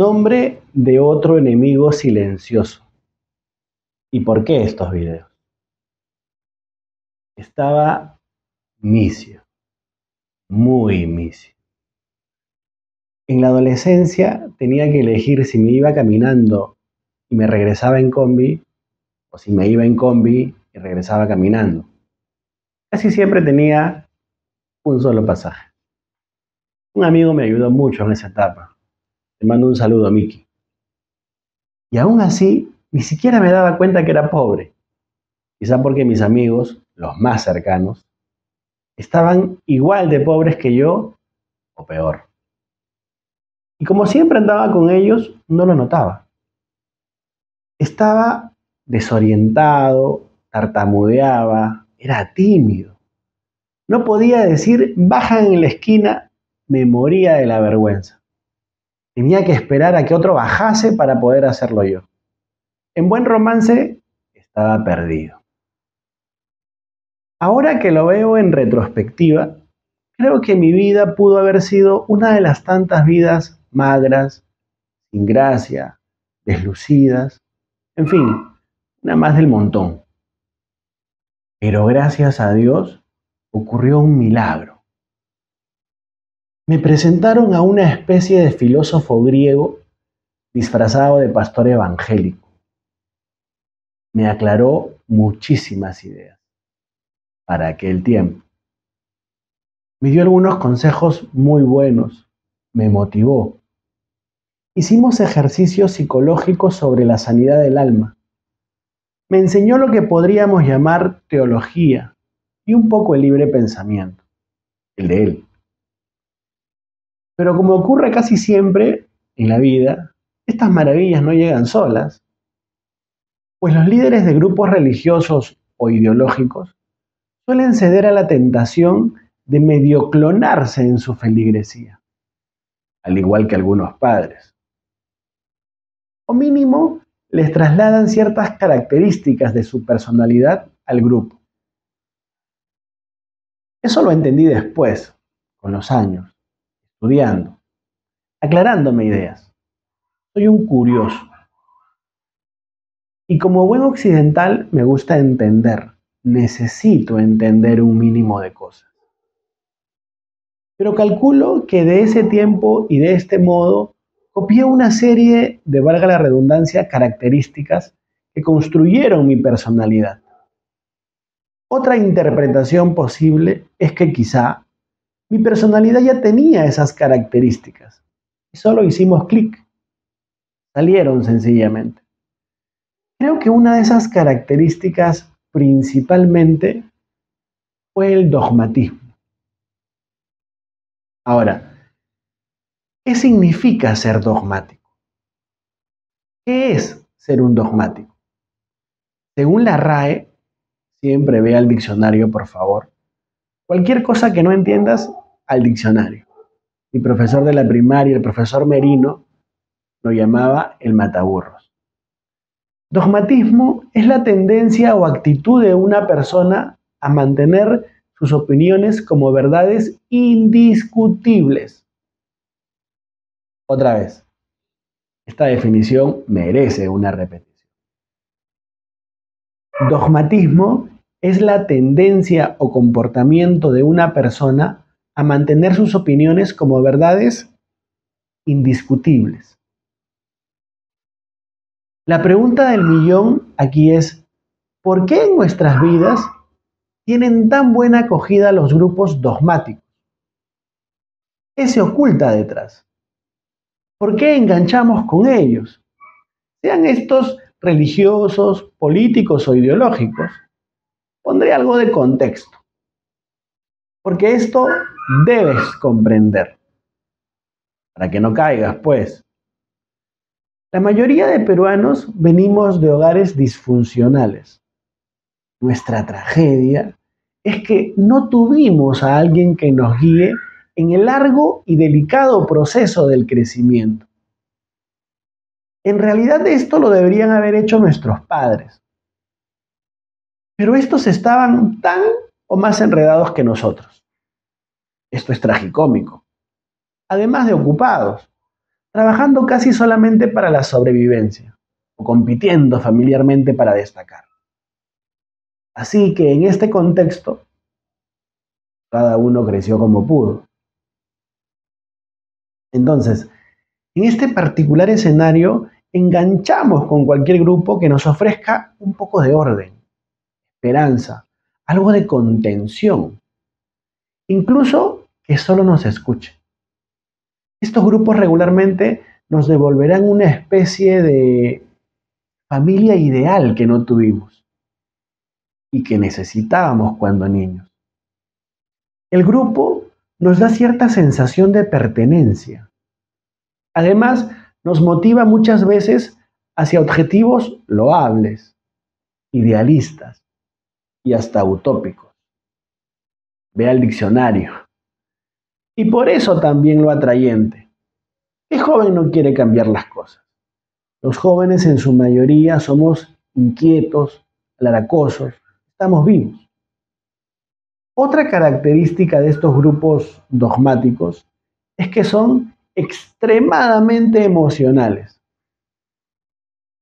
Nombre de otro enemigo silencioso. ¿Y por qué estos videos? Estaba misio, muy misio. En la adolescencia tenía que elegir si me iba caminando y me regresaba en combi, o si me iba en combi y regresaba caminando. Casi siempre tenía un solo pasaje. Un amigo me ayudó mucho en esa etapa. Te mando un saludo, Miki. Y aún así, ni siquiera me daba cuenta que era pobre. Quizá porque mis amigos, los más cercanos, estaban igual de pobres que yo o peor. Y como siempre andaba con ellos, no lo notaba. Estaba desorientado, tartamudeaba, era tímido. No podía decir bajan en la esquina, me moría de la vergüenza. Tenía que esperar a que otro bajase para poder hacerlo yo. En buen romance, estaba perdido. Ahora que lo veo en retrospectiva, creo que mi vida pudo haber sido una de las tantas vidas magras, sin gracia, deslucidas, en fin, una más del montón. Pero gracias a Dios ocurrió un milagro. Me presentaron a una especie de filósofo griego disfrazado de pastor evangélico. Me aclaró muchísimas ideas para aquel tiempo. Me dio algunos consejos muy buenos, me motivó. Hicimos ejercicios psicológicos sobre la sanidad del alma. Me enseñó lo que podríamos llamar teología y un poco el libre pensamiento, el de él. Pero como ocurre casi siempre en la vida, estas maravillas no llegan solas, pues los líderes de grupos religiosos o ideológicos suelen ceder a la tentación de medio clonarse en su feligresía, al igual que algunos padres. O mínimo, les trasladan ciertas características de su personalidad al grupo. Eso lo entendí después, con los años, estudiando, aclarándome ideas. Soy un curioso. Y como buen occidental me gusta entender, necesito entender un mínimo de cosas. Pero calculo que de ese tiempo y de este modo copié una serie de, valga la redundancia, características que construyeron mi personalidad. Otra interpretación posible es que quizá mi personalidad ya tenía esas características y solo hicimos clic, salieron sencillamente. Creo que una de esas características principalmente fue el dogmatismo. Ahora, ¿qué significa ser dogmático? ¿Qué es ser un dogmático? Según la RAE, siempre ve al diccionario, por favor. Cualquier cosa que no entiendas, al diccionario. Mi profesor de la primaria, el profesor Merino, lo llamaba el mataburros. Dogmatismo es la tendencia o actitud de una persona a mantener sus opiniones como verdades indiscutibles. Otra vez, esta definición merece una repetición. Dogmatismo es la tendencia o comportamiento de una persona a mantener sus opiniones como verdades indiscutibles. La pregunta del millón aquí es, ¿por qué en nuestras vidas tienen tan buena acogida los grupos dogmáticos? ¿Qué se oculta detrás? ¿Por qué enganchamos con ellos? Sean estos religiosos, políticos o ideológicos. Pondré algo de contexto, porque esto debes comprender, para que no caigas, pues. La mayoría de peruanos venimos de hogares disfuncionales. Nuestra tragedia es que no tuvimos a alguien que nos guíe en el largo y delicado proceso del crecimiento. En realidad esto lo deberían haber hecho nuestros padres, pero estos estaban tan o más enredados que nosotros. Esto es tragicómico. Además de ocupados, trabajando casi solamente para la sobrevivencia o compitiendo familiarmente para destacar. Así que en este contexto, cada uno creció como pudo. Entonces, en este particular escenario, enganchamos con cualquier grupo que nos ofrezca un poco de orden, esperanza, algo de contención, incluso que solo nos escuche. Estos grupos regularmente nos devolverán una especie de familia ideal que no tuvimos y que necesitábamos cuando niños. El grupo nos da cierta sensación de pertenencia. Además, nos motiva muchas veces hacia objetivos loables, idealistas y hasta utópicos. Ve al diccionario. Y por eso también lo atrayente. ¿Qué joven no quiere cambiar las cosas? Los jóvenes en su mayoría somos inquietos, alaracosos, estamos vivos. Otra característica de estos grupos dogmáticos es que son extremadamente emocionales.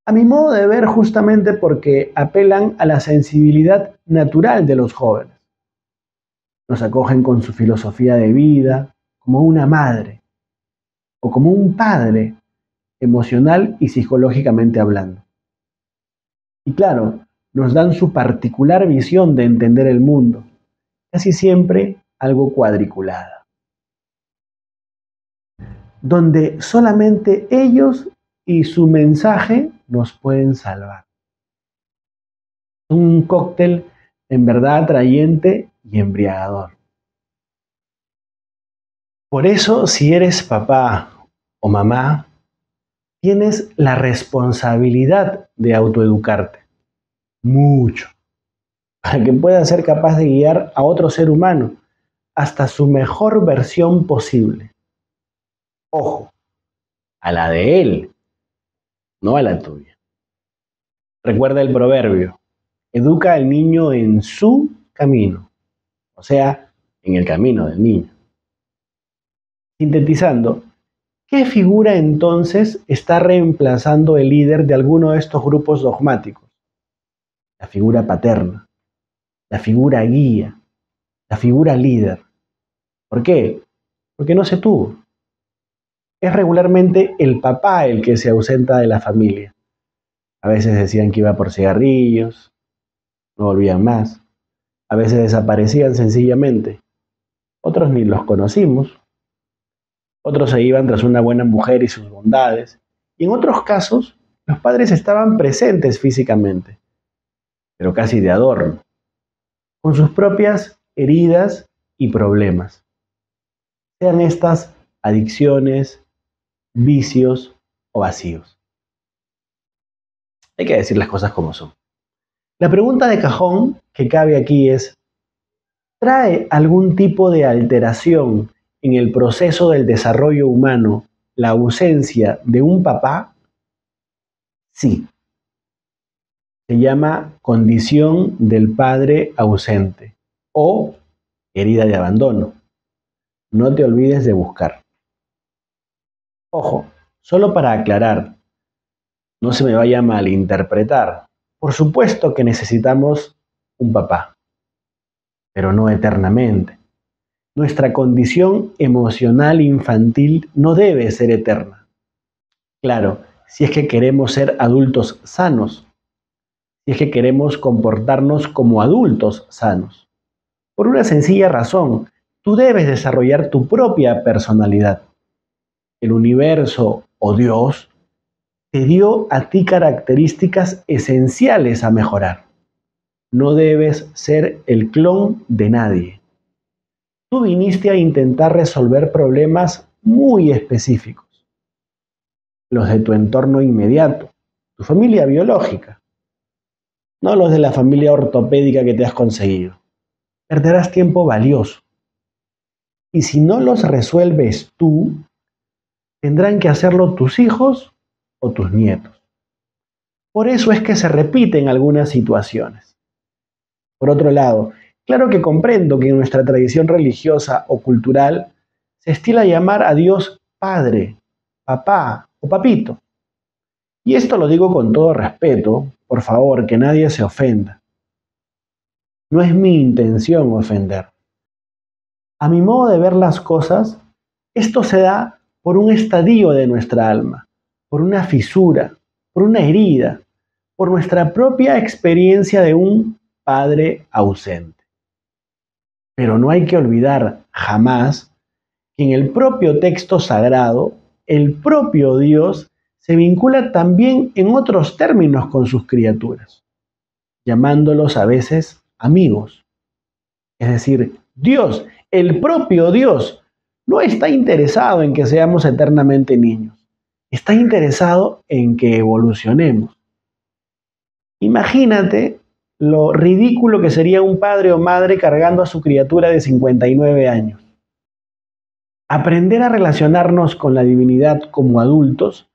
A mi modo de ver, justamente porque apelan a la sensibilidad natural de los jóvenes. Nos acogen con su filosofía de vida, como una madre o como un padre, emocional y psicológicamente hablando. Y claro, nos dan su particular visión de entender el mundo, casi siempre algo cuadriculada, donde solamente ellos y su mensaje nos pueden salvar. Un cóctel en verdad atrayente y embriagador. Por eso, si eres papá o mamá, tienes la responsabilidad de autoeducarte mucho, para que puedas ser capaz de guiar a otro ser humano hasta su mejor versión posible. Ojo, a la de él, no a la tuya. Recuerda el proverbio, educa al niño en su camino, o sea, en el camino del niño. Sintetizando, ¿qué figura entonces está reemplazando el líder de alguno de estos grupos dogmáticos? La figura paterna, la figura guía, la figura líder. ¿Por qué? Porque no se tuvo. Es regularmente el papá el que se ausenta de la familia. A veces decían que iba por cigarrillos, no volvían más. A veces desaparecían sencillamente. Otros ni los conocimos. Otros se iban tras una buena mujer y sus bondades. Y en otros casos, los padres estaban presentes físicamente, pero casi de adorno, con sus propias heridas y problemas. Sean estas adicciones, vicios o vacíos. Hay que decir las cosas como son. La pregunta de cajón que cabe aquí es, ¿trae algún tipo de alteración en el proceso del desarrollo humano la ausencia de un papá? Sí. Se llama condición del padre ausente o herida de abandono. No te olvides de buscar. Ojo, solo para aclarar, no se me vaya a malinterpretar. Por supuesto que necesitamos un papá, pero no eternamente. Nuestra condición emocional infantil no debe ser eterna. Claro, si es que queremos ser adultos sanos, si es que queremos comportarnos como adultos sanos. Por una sencilla razón, tú debes desarrollar tu propia personalidad. El universo o Dios te dio a ti características esenciales a mejorar. No debes ser el clon de nadie. Tú viniste a intentar resolver problemas muy específicos, los de tu entorno inmediato, tu familia biológica, no los de la familia ortopédica que te has conseguido. Perderás tiempo valioso. Y si no los resuelves tú, tendrán que hacerlo tus hijos o tus nietos. Por eso es que se repiten algunas situaciones. Por otro lado, claro que comprendo que en nuestra tradición religiosa o cultural se estila llamar a Dios Padre, papá o papito. Y esto lo digo con todo respeto, por favor, que nadie se ofenda. No es mi intención ofender. A mi modo de ver las cosas, esto se da por un estadio de nuestra alma, por una fisura, por una herida, por nuestra propia experiencia de un padre ausente. Pero no hay que olvidar jamás que en el propio texto sagrado, el propio Dios se vincula también en otros términos con sus criaturas, llamándolos a veces amigos. Es decir, Dios, el propio Dios, no está interesado en que seamos eternamente niños. Está interesado en que evolucionemos. Imagínate lo ridículo que sería un padre o madre cargando a su criatura de 59 años. Aprender a relacionarnos con la divinidad como adultos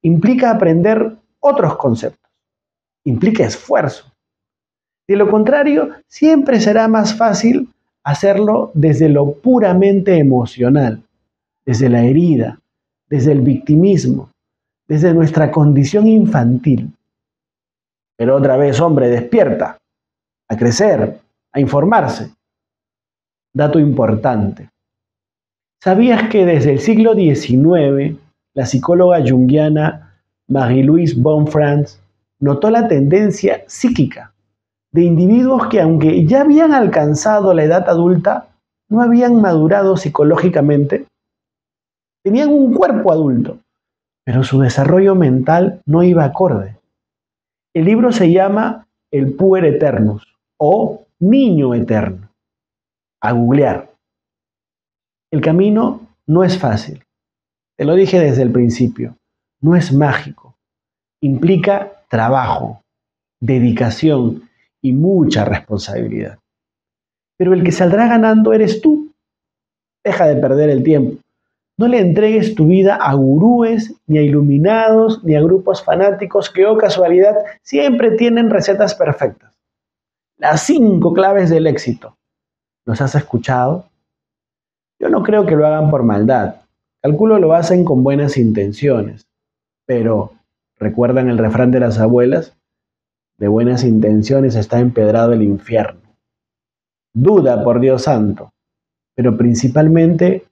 implica aprender otros conceptos, implica esfuerzo. De lo contrario, siempre será más fácil hacerlo desde lo puramente emocional, desde la herida, desde el victimismo, desde nuestra condición infantil. Pero otra vez, hombre, despierta, a crecer, a informarse. Dato importante. ¿Sabías que desde el siglo XIX la psicóloga junguiana Marie-Louise Bonfrance notó la tendencia psíquica de individuos que, aunque ya habían alcanzado la edad adulta, no habían madurado psicológicamente? Tenían un cuerpo adulto, pero su desarrollo mental no iba acorde. El libro se llama El Puer Eternus o Niño Eterno. A googlear. El camino no es fácil. Te lo dije desde el principio. No es mágico. Implica trabajo, dedicación y mucha responsabilidad. Pero el que saldrá ganando eres tú. Deja de perder el tiempo. No le entregues tu vida a gurúes, ni a iluminados, ni a grupos fanáticos que, oh casualidad, siempre tienen recetas perfectas. Las 5 claves del éxito. ¿Los has escuchado? Yo no creo que lo hagan por maldad. Calculo lo hacen con buenas intenciones. Pero, ¿recuerdan el refrán de las abuelas? De buenas intenciones está empedrado el infierno. Duda, por Dios santo, pero principalmente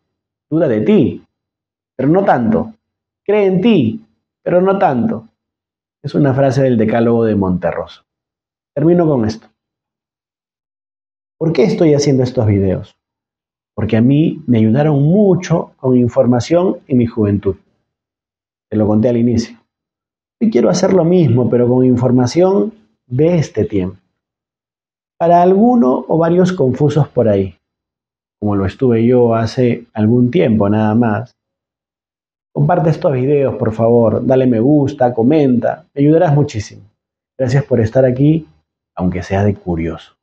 duda de ti, pero no tanto. Cree en ti, pero no tanto. Es una frase del Decálogo de Monterroso. Termino con esto. ¿Por qué estoy haciendo estos videos? Porque a mí me ayudaron mucho con información en mi juventud. Te lo conté al inicio. Hoy quiero hacer lo mismo, pero con información de este tiempo. Para alguno o varios confusos por ahí, como lo estuve yo hace algún tiempo nada más. Comparte estos videos, por favor, dale me gusta, comenta, me ayudarás muchísimo. Gracias por estar aquí, aunque sea de curioso.